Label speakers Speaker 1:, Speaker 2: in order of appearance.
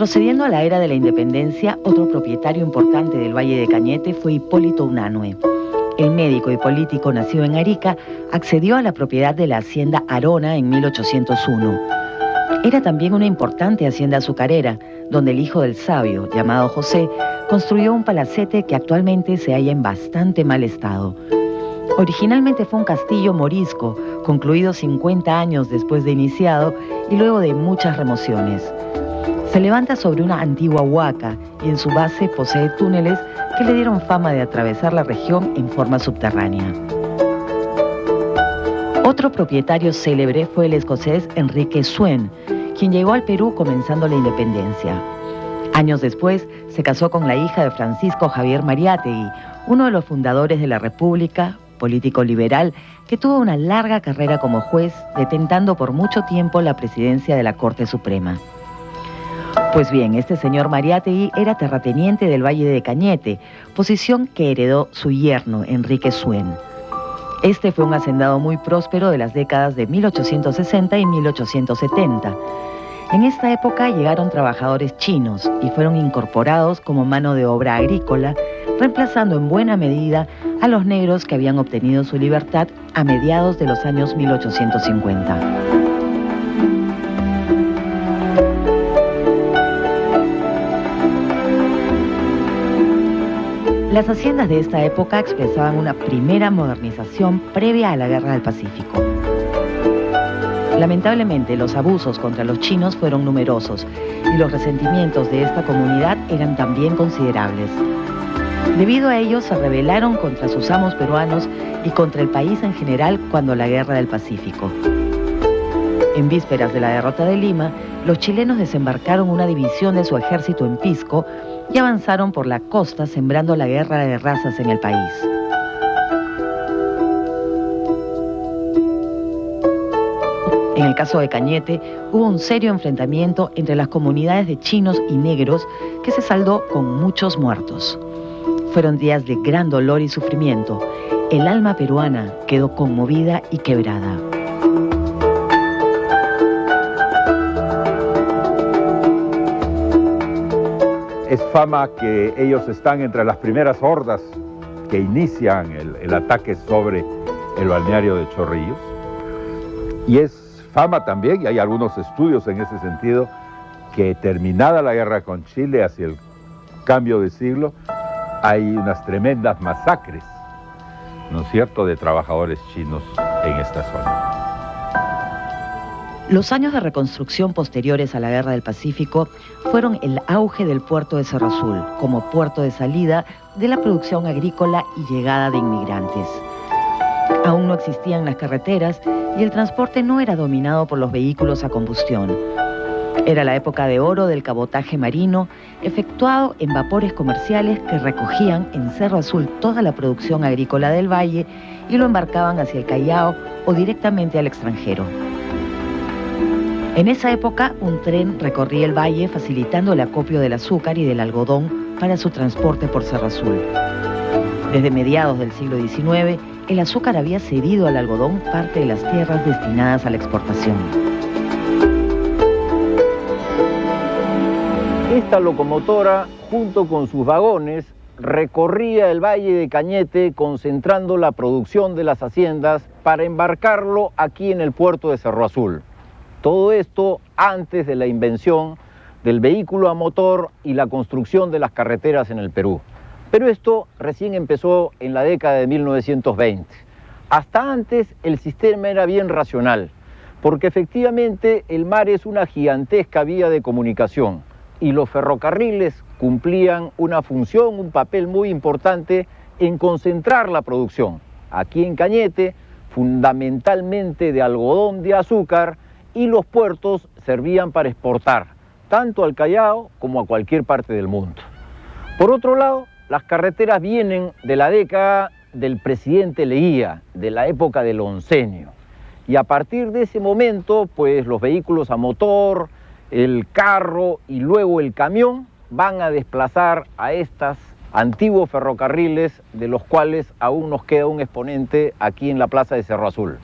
Speaker 1: Procediendo a la era de la independencia, otro propietario importante del Valle de Cañete fue Hipólito Unanue. El médico y político nacido en Arica accedió a la propiedad de la hacienda Arona en 1801. Era también una importante hacienda azucarera, donde el hijo del sabio, llamado José, construyó un palacete que actualmente se halla en bastante mal estado. Originalmente fue un castillo morisco, concluido 50 años después de iniciado y luego de muchas remociones. Se levanta sobre una antigua huaca y en su base posee túneles que le dieron fama de atravesar la región en forma subterránea. Otro propietario célebre fue el escocés Enrique Swain, quien llegó al Perú comenzando la independencia. Años después se casó con la hija de Francisco Javier Mariátegui, uno de los fundadores de la República, político liberal que tuvo una larga carrera como juez, detentando por mucho tiempo la presidencia de la Corte Suprema. Pues bien, este señor Mariátegui era terrateniente del Valle de Cañete, posición que heredó su yerno, Enrique Swain. Este fue un hacendado muy próspero de las décadas de 1860 y 1870. En esta época llegaron trabajadores chinos y fueron incorporados como mano de obra agrícola, reemplazando en buena medida a los negros que habían obtenido su libertad a mediados de los años 1850. Las haciendas de esta época expresaban una primera modernización previa a la Guerra del Pacífico. Lamentablemente, los abusos contra los chinos fueron numerosos y los resentimientos de esta comunidad eran también considerables. Debido a ello, se rebelaron contra sus amos peruanos y contra el país en general cuando la Guerra del Pacífico. En vísperas de la derrota de Lima, los chilenos desembarcaron una división de su ejército en Pisco y avanzaron por la costa sembrando la guerra de razas en el país. En el caso de Cañete, hubo un serio enfrentamiento entre las comunidades de chinos y negros que se saldó con muchos muertos. Fueron días de gran dolor y sufrimiento. El alma peruana quedó conmovida y quebrada.
Speaker 2: Es fama que ellos están entre las primeras hordas que inician el ataque sobre el balneario de Chorrillos. Y es fama también, y hay algunos estudios en ese sentido, que terminada la guerra con Chile, hacia el cambio de siglo, hay unas tremendas masacres, ¿no es cierto?, de trabajadores chinos en esta zona.
Speaker 1: Los años de reconstrucción posteriores a la Guerra del Pacífico fueron el auge del puerto de Cerro Azul, como puerto de salida de la producción agrícola y llegada de inmigrantes. Aún no existían las carreteras y el transporte no era dominado por los vehículos a combustión. Era la época de oro del cabotaje marino, efectuado en vapores comerciales que recogían en Cerro Azul toda la producción agrícola del valle y lo embarcaban hacia el Callao o directamente al extranjero. En esa época, un tren recorría el valle facilitando el acopio del azúcar y del algodón para su transporte por Cerro Azul. Desde mediados del siglo XIX, el azúcar había cedido al algodón parte de las tierras destinadas a la exportación.
Speaker 3: Esta locomotora, junto con sus vagones, recorría el Valle de Cañete concentrando la producción de las haciendas para embarcarlo aquí en el puerto de Cerro Azul. Todo esto antes de la invención del vehículo a motor y la construcción de las carreteras en el Perú. Pero esto recién empezó en la década de 1920. Hasta antes el sistema era bien racional, porque efectivamente el mar es una gigantesca vía de comunicación y los ferrocarriles cumplían una función, un papel muy importante en concentrar la producción. Aquí en Cañete, fundamentalmente de algodón de azúcar, y los puertos servían para exportar, tanto al Callao como a cualquier parte del mundo. Por otro lado, las carreteras vienen de la década del presidente Leguía, de la época del oncenio. Y a partir de ese momento, pues los vehículos a motor, el carro y luego el camión van a desplazar a estos antiguos ferrocarriles, de los cuales aún nos queda un exponente aquí en la plaza de Cerro Azul.